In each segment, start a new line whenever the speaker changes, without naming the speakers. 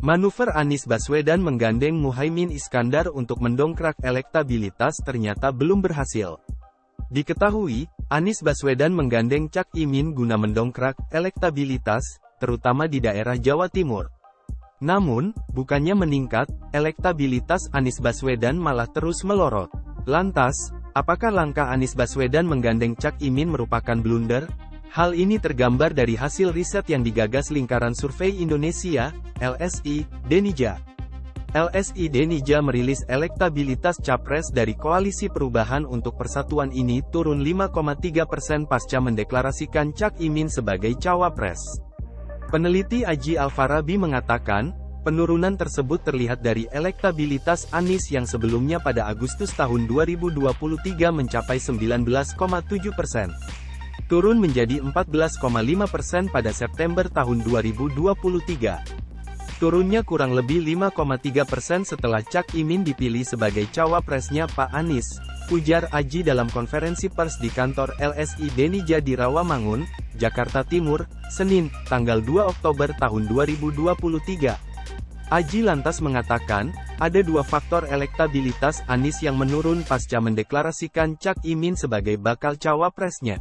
Manuver Anies Baswedan menggandeng Muhaimin Iskandar untuk mendongkrak elektabilitas ternyata belum berhasil. Diketahui, Anies Baswedan menggandeng Cak Imin guna mendongkrak elektabilitas, terutama di daerah Jawa Timur. Namun, bukannya meningkat, elektabilitas Anies Baswedan malah terus melorot. Lantas, apakah langkah Anies Baswedan menggandeng Cak Imin merupakan blunder? Hal ini tergambar dari hasil riset yang digagas Lingkaran Survei Indonesia, LSI, Denija. LSI Denija merilis elektabilitas Capres dari Koalisi Perubahan untuk Persatuan ini turun 5,3% pasca mendeklarasikan Cak Imin sebagai cawapres. Peneliti Aji Alfarabi mengatakan, penurunan tersebut terlihat dari elektabilitas Anies yang sebelumnya pada Agustus tahun 2023 mencapai 19,7%. Turun menjadi 14,5% pada September tahun 2023. Turunnya kurang lebih 5,3% setelah Cak Imin dipilih sebagai cawapresnya Pak Anies, ujar Aji dalam konferensi pers di kantor LSI Denija di Rawamangun, Jakarta Timur, Senin, tanggal 2 Oktober tahun 2023. Aji lantas mengatakan, ada dua faktor elektabilitas Anies yang menurun pasca mendeklarasikan Cak Imin sebagai bakal cawapresnya.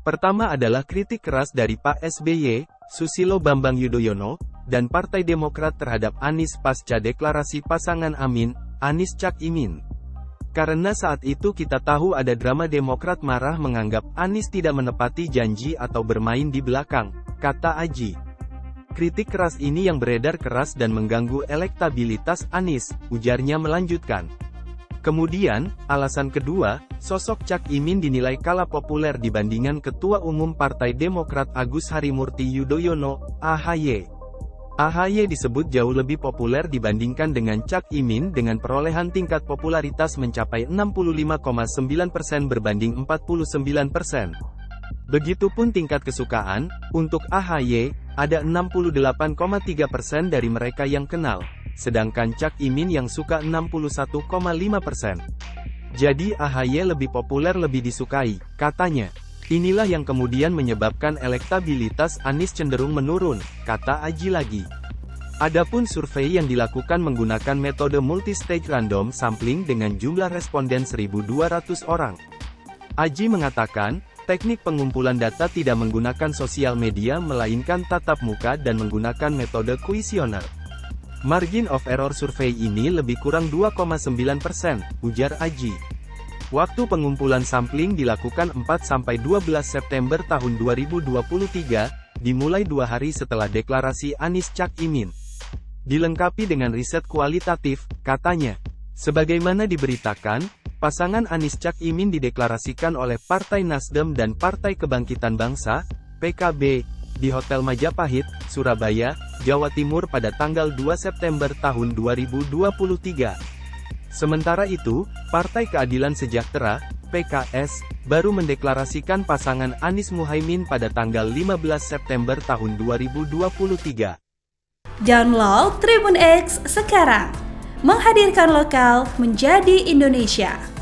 Pertama adalah kritik keras dari Pak SBY, Susilo Bambang Yudhoyono, dan Partai Demokrat terhadap Anies pasca deklarasi pasangan Amin, Anies Cak Imin. Karena saat itu kita tahu ada drama Demokrat marah menganggap Anies tidak menepati janji atau bermain di belakang, kata Aji. Kritik keras ini yang beredar keras dan mengganggu elektabilitas Anies, ujarnya melanjutkan. Kemudian, alasan kedua, sosok Cak Imin dinilai kalah populer dibandingkan Ketua Umum Partai Demokrat Agus Harimurti Yudhoyono, AHY. AHY disebut jauh lebih populer dibandingkan dengan Cak Imin dengan perolehan tingkat popularitas mencapai 65,9% berbanding 49%. Begitupun tingkat kesukaan, untuk AHY, ada 68,3% dari mereka yang kenal. Sedangkan Cak Imin yang suka 61,5%. Jadi AHY lebih populer lebih disukai, katanya. Inilah yang kemudian menyebabkan elektabilitas Anies cenderung menurun, kata Aji lagi. Adapun survei yang dilakukan menggunakan metode multi-stage random sampling dengan jumlah responden 1.200 orang. Aji mengatakan, teknik pengumpulan data tidak menggunakan sosial media melainkan tatap muka dan menggunakan metode kuesioner. Margin of error survei ini lebih kurang 2,9%, ujar Aji. Waktu pengumpulan sampling dilakukan 4-12 September tahun 2023, dimulai 2 hari setelah deklarasi Anies Cak Imin. Dilengkapi dengan riset kualitatif, katanya. Sebagaimana diberitakan, pasangan Anies Cak Imin dideklarasikan oleh Partai Nasdem dan Partai Kebangkitan Bangsa, PKB, di Hotel Majapahit, Surabaya, Jawa Timur pada tanggal 2 September tahun 2023. Sementara itu, Partai Keadilan Sejahtera, PKS, baru mendeklarasikan pasangan Anies Muhaimin pada tanggal 15 September tahun 2023.
Download Tribun X sekarang, menghadirkan lokal menjadi Indonesia.